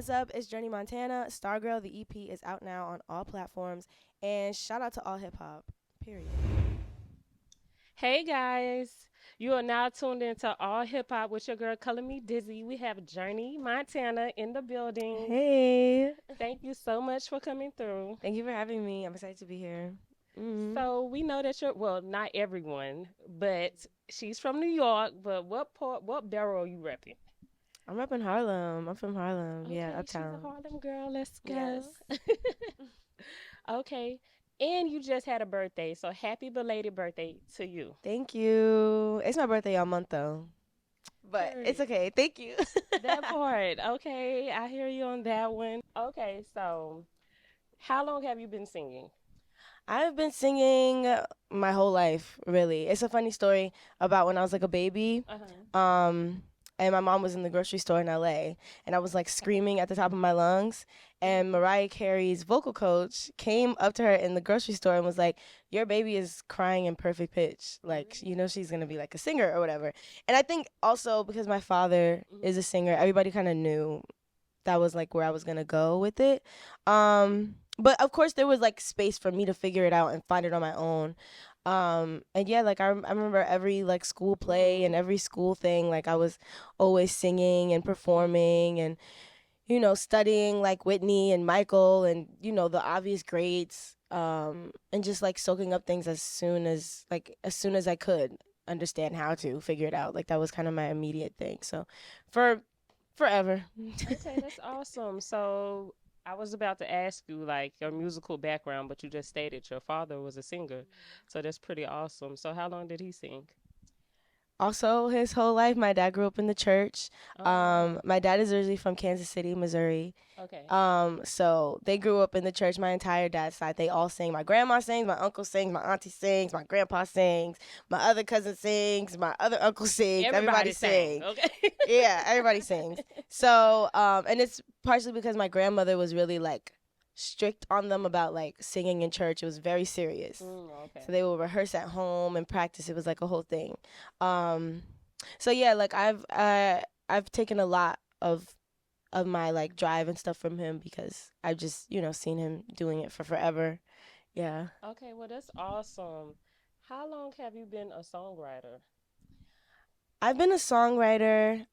What's up? It's Journey Montana. Stargirl, the EP is out now on all platforms. And shout out to AllHipHop. Period. Hey guys, you are now tuned into All Hip Hop with your girl Color Me Dizzy. We have Journey Montana in the building. Hey. Thank you so much for coming through. Thank you for having me. I'm excited to be here. So we know that well, not everyone, but she's from New York. But what borough are you repping? I'm repping Harlem. I'm from Harlem. Okay, Yeah, she's a uptown. Harlem girl. Let's go. Yes. Okay, and you just had a birthday, so happy belated birthday to you. Thank you. It's my birthday all month, though. But it's okay. Thank you. That part. Okay, I hear you on that one. Okay, so how long have you been singing? I've been singing my whole life, really. It's a funny story about when I was like a baby. And my mom was in the grocery store in LA, and I was like screaming at the top of my lungs. And Mariah Carey's vocal coach came up to her in the grocery store and was like, "Your baby is crying in perfect pitch. Like, you know, she's gonna be like a singer or whatever." And I think also because my father is a singer, everybody kind of knew that was like where I was gonna go with it. But of course there was like space for me to figure it out and find it on my own. And yeah, like I remember every like school play and every school thing, like I was always singing and performing and, you know, studying like Whitney and Michael and, you know, the obvious greats, and just like soaking up things as soon as I could understand how to figure it out. Like that was kind of my immediate thing. So for forever. Okay, that's awesome. So I was about to ask you like your musical background, but you just stated your father was a singer. So that's pretty awesome. So how long did he sing? Also, his whole life, my dad grew up in the church. Oh, My dad is originally from Kansas City, Missouri. okay. So they grew up in the church. My entire dad's side, they all sing. My grandma sings, my uncle sings, my auntie sings, my grandpa sings, my other cousin sings, my other uncle sings. Everybody sings. Okay. Yeah, everybody sings. So, and it's partially because my grandmother was really like strict on them about like singing in church. It was very serious. Okay. So they would rehearse at home and practice. It was like a whole thing. So yeah, like I've taken a lot of my like drive and stuff from him because I've just, you know, seen him doing it for forever. Yeah. Okay, well that's awesome. How long have you been a songwriter? I've been a songwriter,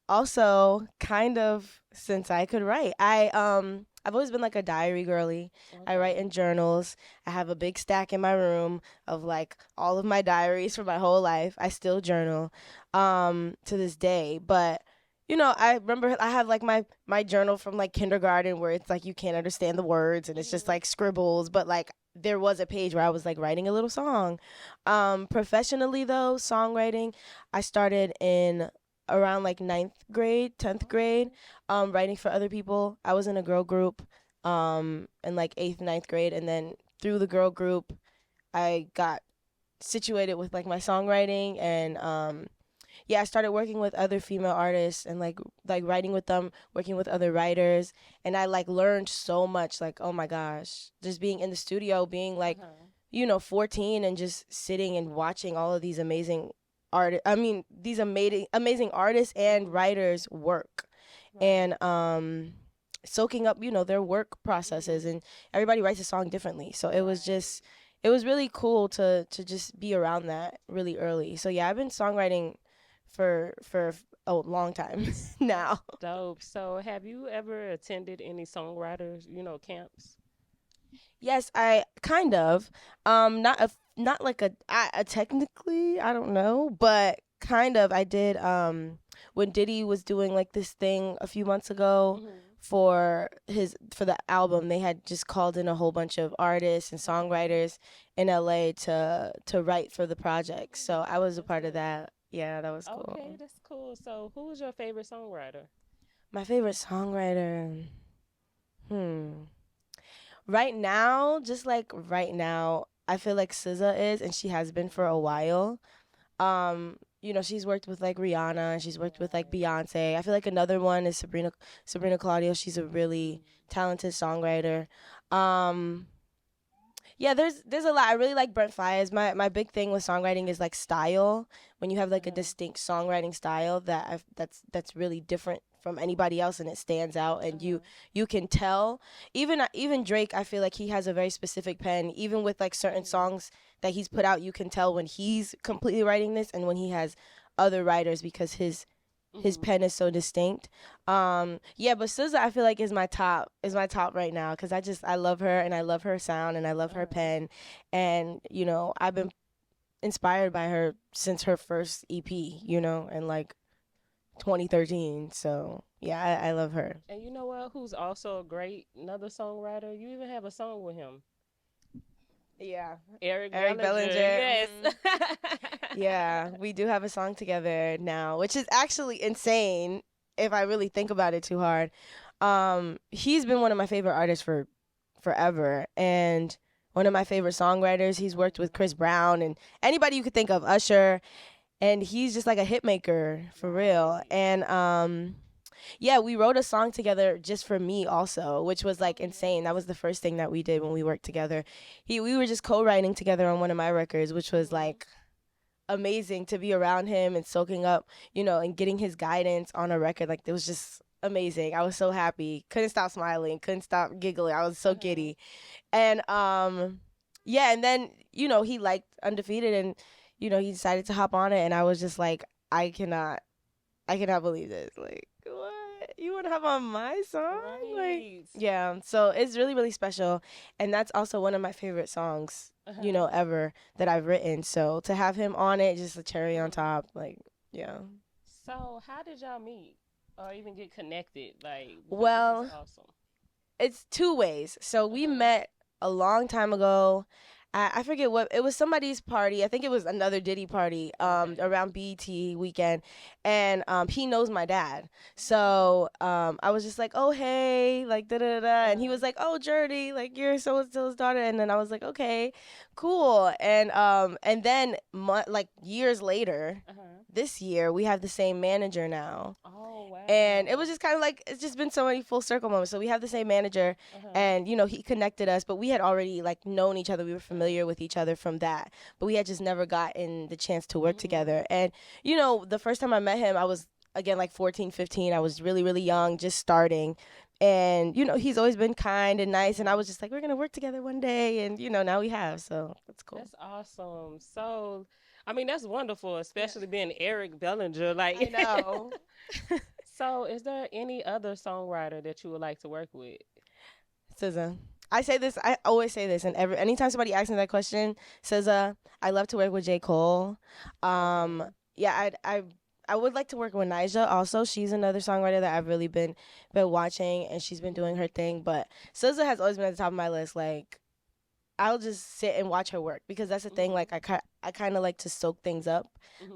also kind of since I could write. I've always been like a diary girly. I write in journals. I have a big stack in my room of like all of my diaries for my whole life. I still journal to this day, but you know, I remember I have like my journal from like kindergarten where it's like you can't understand the words and it's just like scribbles, but like there was a page where I was like writing a little song. Professionally though, songwriting, I started in around like ninth grade, 10th grade, writing for other people. I was in a girl group in like 8th, ninth grade, and then through the girl group, I got situated with like my songwriting and yeah, I started working with other female artists and like writing with them, working with other writers, and I like learned so much. Like, oh my gosh, just being in the studio, being like, you know, 14 and just sitting and watching all of these amazing these amazing artists and writers work, and soaking up, you know, their work processes, and everybody writes a song differently. So it was just, it was really cool to just be around that really early. So yeah, I've been songwriting for a long time now. Dope. So have you ever attended any songwriters, camps? Yes, I kind of. Not like a technically, I don't know, but kind of. I did when Diddy was doing like this thing a few months ago for the album. They had just called in a whole bunch of artists and songwriters in LA to write for the project. So I was a part of that. Yeah, that was cool. Okay, that's cool. So who was your favorite songwriter? My favorite songwriter. Right now, just like right now, I feel like SZA is, and she has been for a while. You know, she's worked with like Rihanna, and she's worked with like Beyonce. I feel like another one is Sabrina Claudio. She's a really talented songwriter. Yeah, there's a lot. I really like Brent Faiyaz. My big thing with songwriting is like style. When you have like a distinct songwriting style that's really different from anybody else, and it stands out, and you can tell. Even Drake, I feel like he has a very specific pen. Even with like certain songs that he's put out, you can tell when he's completely writing this and when he has other writers, because his pen is so distinct. Yeah, but SZA, I feel like is my top right now, because I love her, and I love her sound, and I love her pen, and I've been inspired by her since her first EP, and like 2013. So yeah, I love her. And you know what? Who's also a great another songwriter? You even have a song with him. Yeah, Eric Eric Bellinger. Bellinger. Yes. Yeah, we do have a song together now, which is actually insane if I really think about it too hard. He's been one of my favorite artists for forever, and one of my favorite songwriters. He's worked with Chris Brown and anybody you could think of, Usher, and he's just like a hit maker for real. And yeah, we wrote a song together just for me also, which was like insane. That was the first thing that we did when we worked together. We were just co-writing together on one of my records, which was like amazing to be around him and soaking up, and getting his guidance on a record. Like, it was just amazing. I was so happy. Couldn't stop smiling, couldn't stop giggling. I was so giddy. And yeah, and then, he liked Undefeated, and he decided to hop on it, and I was just like, I cannot believe this. Like, what? You want to hop on my song? Right. Like, yeah. So it's really, really special. And that's also one of my favorite songs, ever that I've written. So to have him on it, just a cherry on top. Like, yeah. So how did y'all meet or even get connected? Like, Well, awesome. It's two ways. So we met a long time ago. I forget what it was, somebody's party. I think it was another Diddy party around BET weekend, and he knows my dad. So I was just like, oh hey, like da da da, and he was like, oh Jordy, like you're so and so's daughter, and then I was like, okay, cool, and then like years later, this year we have the same manager now. Oh wow! And it was just kind of like, it's just been so many full circle moments. So we have the same manager, and he connected us, but we had already like known each other. We were familiar with each other from that, but we had just never gotten the chance to work together. And the first time I met him, I was again like 14, 15. I was really, really young, just starting. And he's always been kind and nice, and I was just like, we're gonna work together one day, and now we have, so that's cool. That's awesome. So I mean, that's wonderful, especially being Eric Bellinger. Like, I know. So, is there any other songwriter that you would like to work with? SZA. I always say this, and anytime somebody asks me that question, SZA. I love to work with J. Cole. Yeah, I would like to work with Nyjah also. She's another songwriter that I've really been watching, and she's been doing her thing. But SZA has always been at the top of my list. Like, I'll just sit and watch her work, because that's the thing. Like, I kind of like to soak things up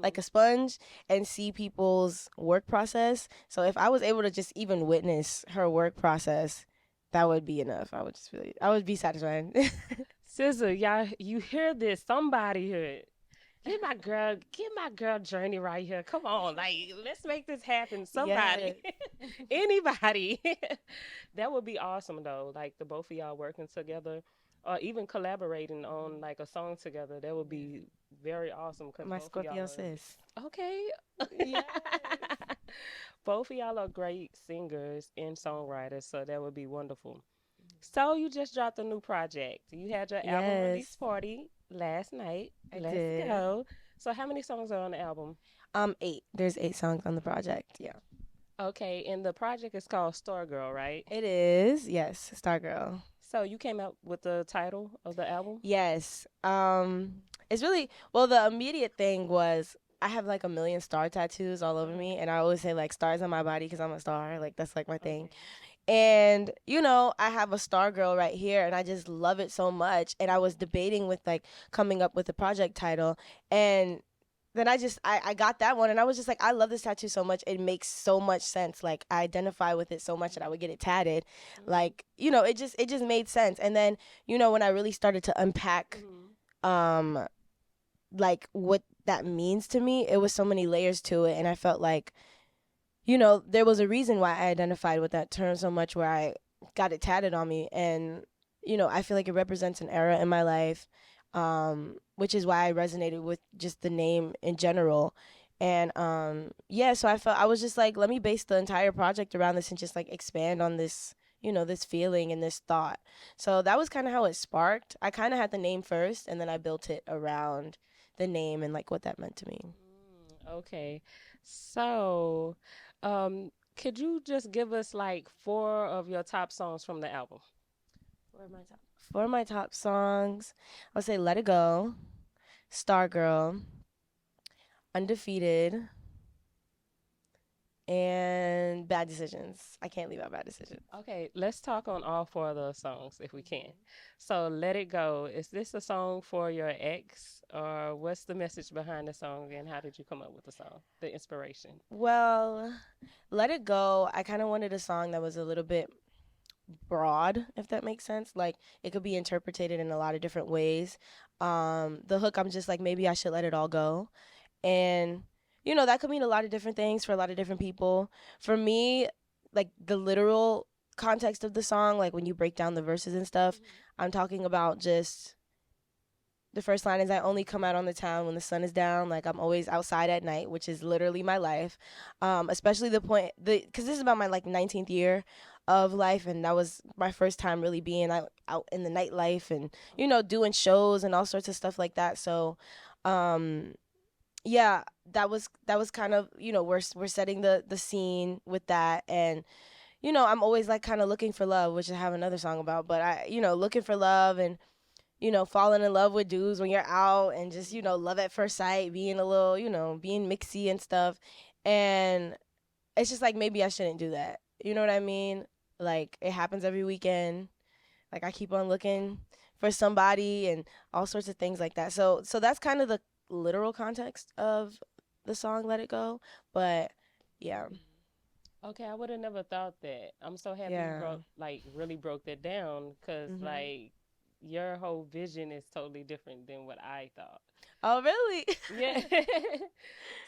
like a sponge and see people's work process. So if I was able to just even witness her work process, that would be enough. I would be satisfied. SZA, y'all, you hear this? Somebody hear it. Get my girl Journey right here. Come on, like, let's make this happen. Somebody, anybody. That would be awesome though. Like, the both of y'all working together, or even collaborating on like a song together. That would be very awesome. My Scorpio sis. Okay. Yeah. Both of y'all are great singers and songwriters, so that would be wonderful. So you just dropped a new project. You had your album release party last night. Let's go. So how many songs are on the album? 8. There's 8 songs on the project. Yeah. Okay, and the project is called Stargirl, right? It is. Yes, Stargirl. So you came up with the title of the album? Yes. It's really, well, the immediate thing was, I have like a million star tattoos all over me, and I always say like stars on my body because I'm a star. Like, that's like my thing. And I have a star girl right here, and I just love it so much. And I was debating with like coming up with a project title, and then I got that one, and I was just like, I love this tattoo so much. It makes so much sense. Like, I identify with it so much that I would get it tatted. Like, it just made sense. And then when I really started to unpack like what that means to me, it was so many layers to it, and I felt like there was a reason why I identified with that term so much, where I got it tatted on me. And I feel like it represents an era in my life, which is why I resonated with just the name in general. And yeah, so I was just like, let me base the entire project around this and just like expand on this, this feeling and this thought. So that was kind of how it sparked. I kind of had the name first, and then I built it around the name and like what that meant to me. Okay. So, could you just give us like four of your top songs from the album? For my top songs, I'll say "Let It Go," "Stargirl," "Undefeated," and "Bad Decisions." I can't leave out "Bad Decisions." Okay, let's talk on all four of those songs if we can. So, Let It Go, is this a song for your ex, or what's the message behind the song, and how did you come up with the song, the inspiration? Well, "Let It Go," I kind of wanted a song that was a little bit broad, if that makes sense. Like it could be interpreted in a lot of different ways. The hook, I'm just like, maybe I should let it all go. And that could mean a lot of different things for a lot of different people. For me, like the literal context of the song, like when you break down the verses and stuff, I'm talking about just the first line is, I only come out on the town when the sun is down. Like I'm always outside at night, which is literally my life. Especially because this is about my like 19th year of life, and that was my first time really being out in the nightlife and doing shows and all sorts of stuff like that. So, yeah, that was kind of we're setting the scene with that. And I'm always like kind of looking for love, which I have another song about. But I looking for love and falling in love with dudes when you're out and just, love at first sight, being a little, being mixy and stuff. And it's just like, maybe I shouldn't do that. You know what I mean? Like, it happens every weekend. Like, I keep on looking for somebody and all sorts of things like that. So that's kind of the literal context of the song Let It Go. But yeah. Okay, I would have never thought that. I'm so happy you Yeah. really broke that down because Hmm. like your whole vision is totally different than what I thought. Oh, really? Yeah.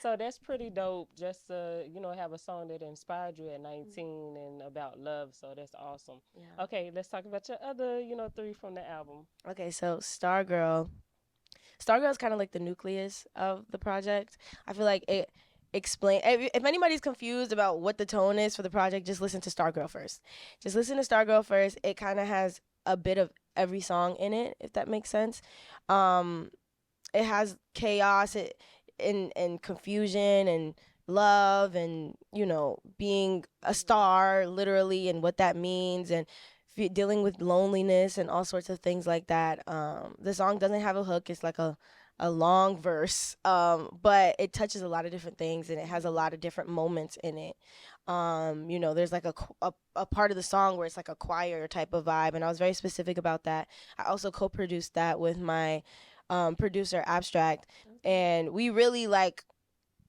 So that's pretty dope just to, have a song that inspired you at 19 and about love. So that's awesome. Yeah. Okay, let's talk about your other, three from the album. Okay, so Stargirl. Stargirl is kind of like the nucleus of the project. I feel like it explain if anybody's confused about what the tone is for the project, just listen to Stargirl first. Just listen to Stargirl first. It kind of has a bit of every song in it, if that makes sense. Um, it has chaos and confusion and love and being a star literally and what that means and dealing with loneliness and all sorts of things like that. The song doesn't have a hook. It's like a long verse, but it touches a lot of different things and it has a lot of different moments in it. There's like a part of the song where it's like a choir type of vibe, and I was very specific about that. I also co-produced that with my producer Abstract, and we really like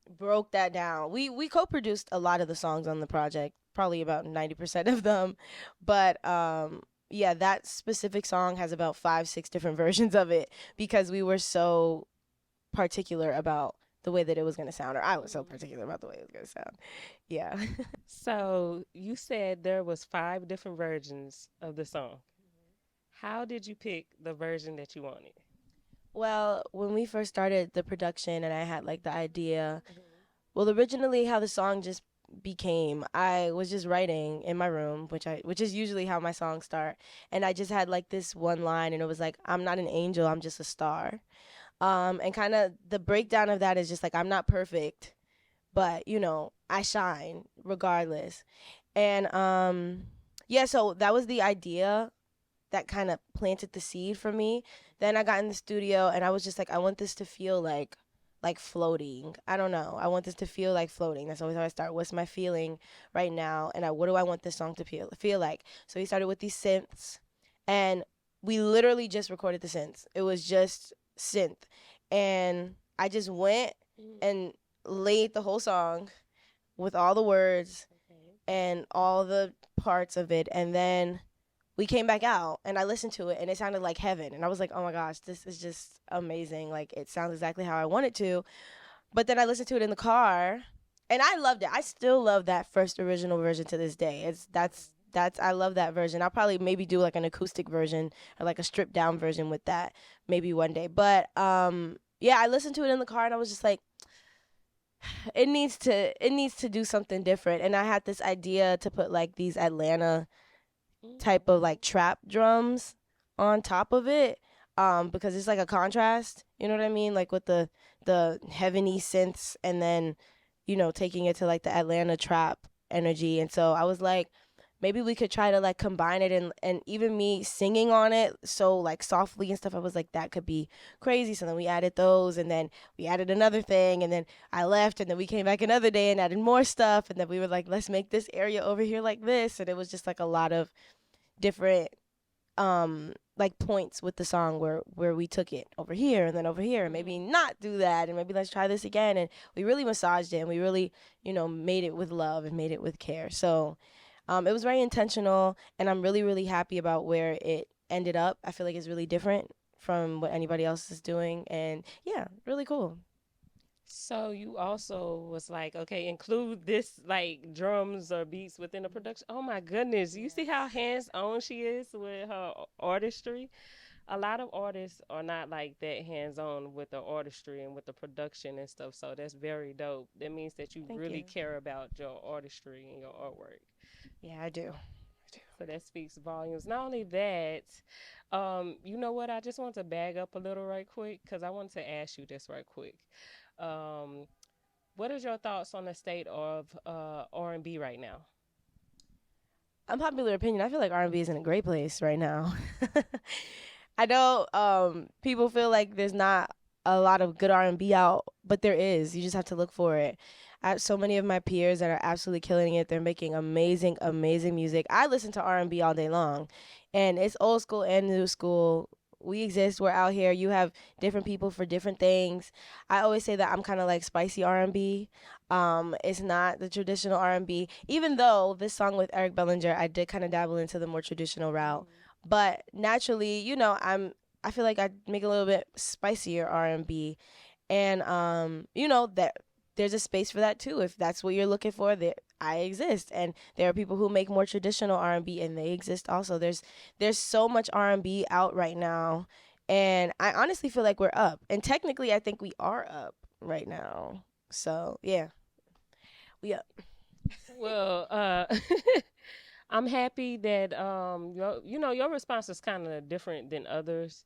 broke that down. We co-produced a lot of the songs on the project, probably about 90% of them, but yeah, that specific song has about 5 6 different versions of it because we were so particular about the way that it was going to sound, or I was so particular about the way it was going to sound. Yeah. So you said there was five different versions of the song. How did you pick the version that you wanted? Well, when we first started the production and I had like the idea, well, originally how the song just became, I was just writing in my room, which is usually how my songs start, and I just had like this one line, and it was like, I'm not an angel, I'm just a star. And kind of the breakdown of that is just like, I'm not perfect, but I shine regardless. And yeah, so that was the idea that kind of planted the seed for me. Then I got in the studio and I was just like, I want this to feel like floating. I don't know. I want this to feel like floating. That's always how I start. What's my feeling right now? And what do I want this song to feel like? So we started with these synths, and we literally just recorded the synths. It was just synth, and I just went and laid the whole song with all the words and all the parts of it, and then we came back out and I listened to it and it sounded like heaven, and I was like, oh my gosh, this is just amazing. Like it sounds exactly how I want it to. But then I listened to it in the car and I loved it. I still love that first original version to this day. That's I love that version. I'll probably maybe do like an acoustic version or like a stripped down version with that maybe one day. But yeah, I listened to it in the car and I was just like, it needs to do something different. And I had this idea to put like these Atlanta type of like trap drums on top of it, because it's like a contrast, you know what I mean, like with the heavenly synths, and then taking it to like the Atlanta trap energy. And so I was like, maybe we could try to like combine it, and even me singing on it so like softly and stuff. I was like, that could be crazy. So then we added those, and then we added another thing, and then I left, and then we came back another day and added more stuff, and then we were like, let's make this area over here like this. And it was just like a lot of different like points with the song where we took it over here and then over here, and maybe not do that, and maybe let's try this again. And we really massaged it, and we really made it with love and made it with care. So it was very intentional, and I'm really really happy about where it ended up. I feel like it's really different from what anybody else is doing, and yeah, really cool. So you also was like, okay, include this like drums or beats within the production. Oh my goodness, you see how hands on she is with her artistry? A lot of artists are not like that hands on with the artistry and with the production and stuff. So that's very dope. That means that you Thank really you. care about your artistry and your artwork. Yeah, I do. So that speaks volumes. Not only that, you know what? I just want to bag up a little right quick because I wanted to ask you this right quick. Um, what is your thoughts on the state of R&B right now? Unpopular opinion, I feel like R&B is in a great place right now. I know people feel like there's not a lot of good R&B out, but there is. You just have to look for it. I have so many of my peers that are absolutely killing it. They're making amazing, amazing music. I listen to R&B all day long, and it's old school and new school. We exist. We're out here. You have different people for different things. I always say that I'm kind of like spicy R&B. It's not the traditional R&B, even though this song with Eric Bellinger, I did kind of dabble into the more traditional route. But naturally, I feel like I make a little bit spicier R&B, and that there's a space for that too. If that's what you're looking for, that I exist, and there are people who make more traditional R&B, and they exist also. There's so much R&B out right now, and I honestly feel like we're up, and technically I think we are up right now. So yeah, we up. Well, I'm happy that your response is kind of different than others.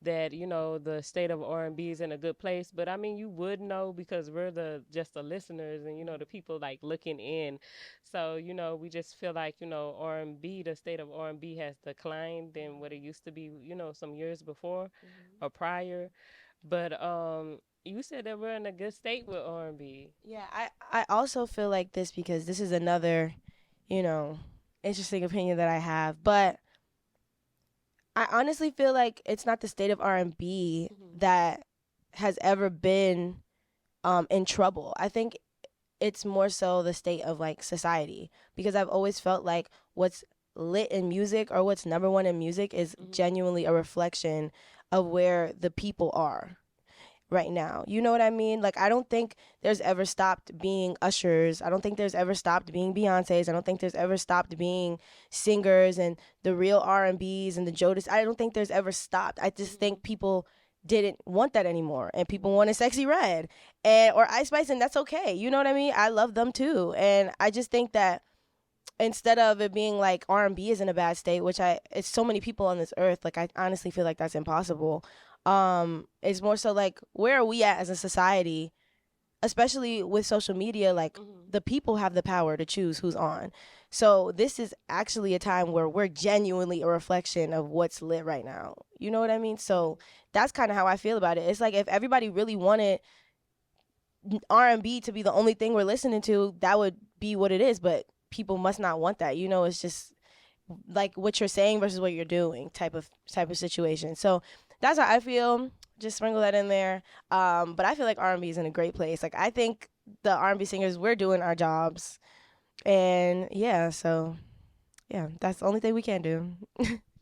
That the state of R&B is in a good place, but I mean you would know because we're the just the listeners and the people like looking in. So we just feel like R&B, the state of R&B has declined than what it used to be some years before or prior. But you said that we're in a good state with R&B. Yeah, I also feel like this because this is another, you know, interesting opinion that I have, but I honestly feel like it's not the state of R&B that has ever been in trouble. I think it's more so the state of like society, because I've always felt like what's lit in music or what's number one in music is genuinely a reflection of where the people are right now. You know what I mean? Like, I don't think there's ever stopped being Ushers. I don't think there's ever stopped being Beyonces. I don't think there's ever stopped being singers and the real R&Bs and the Jodis. I don't think there's ever stopped. I just think people didn't want that anymore, and people wanted Sexy Red and or Ice Spice, and that's okay. You know what I mean? I love them too, and I just think that instead of it being like R&B is in a bad state, which it's so many people on this earth, like I honestly feel like that's impossible. It's more so like, where are we at as a society, especially with social media? Like, the people have the power to choose who's on. So this is actually a time where we're genuinely a reflection of what's lit right now. You know what I mean? So that's kind of how I feel about it. It's like, if everybody really wanted R&B to be the only thing we're listening to, that would be what it is. But people must not want that. It's just like what you're saying versus what you're doing type of situation. So that's how I feel. Just sprinkle that in there. But I feel like R&B is in a great place. Like, I think the R&B singers, we're doing our jobs, and yeah. So yeah, that's the only thing we can do.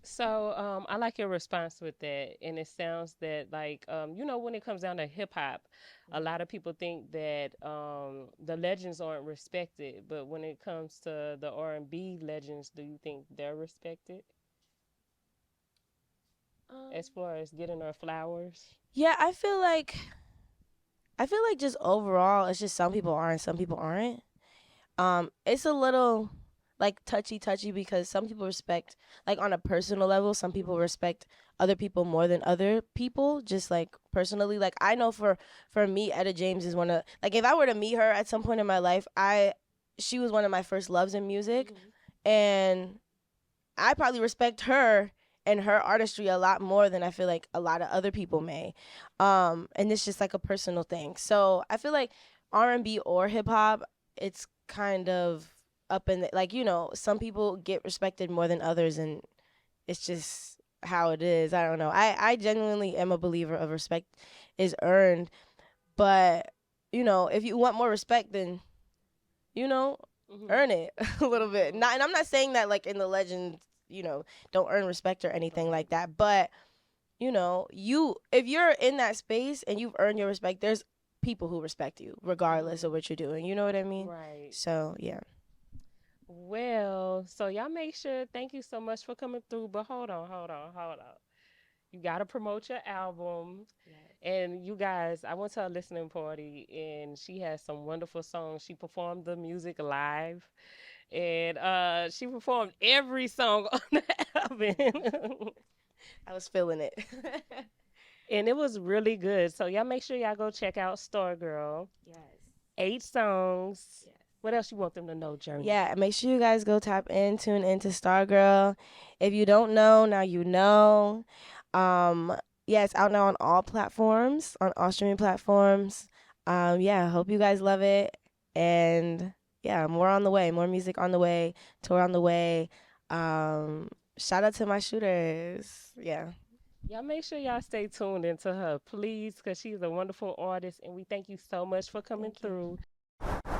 So I like your response with that, and it sounds that like when it comes down to hip hop, a lot of people think that the legends aren't respected, but when it comes to the R&B legends, do you think they're respected Um, as far as getting their flowers? yeah, I feel like I feel like just overall, it's just some people are and some people aren't. It's a little like touchy because some people respect, like on a personal level, some people respect other people more than other people, just like personally. Like I know for me, Etta James is one of, like if I were to meet her at some point in my life, she was one of my first loves in music, and I probably respect her and her artistry a lot more than I feel like a lot of other people may. And it's just like a personal thing. So I feel like R&B or hip hop, it's kind of up in the, like, you know, some people get respected more than others, and it's just how it is. I don't know. I genuinely am a believer of respect is earned, but you know, if you want more respect, then you know, earn it a little bit. Not, and I'm not saying that like in the legend, you know, don't earn respect or anything like that. But you know, you if you're in that space and you've earned your respect, there's people who respect you regardless of what you're doing. You know what I mean? Right. So yeah. Well, so y'all make sure, thank you so much for coming through. But hold on. You got to promote your album. And you guys, I went to a listening party and she has some wonderful songs. She performed the music live and she performed every song on the album. I was feeling it. And it was really good. So y'all make sure y'all go check out Star Girl. Yes. 8 songs. Yes. What else you want them to know, Journey? Yeah, make sure you guys go tap in, tune into Stargirl. If you don't know, now you know. Yeah, it's out now on all platforms, on all streaming platforms. Yeah, hope you guys love it. And yeah, more on the way, more music on the way, tour on the way. Shout out to my shooters. Yeah. Y'all make sure y'all stay tuned into her, please, because she's a wonderful artist. And we thank you so much for coming Thank you. through.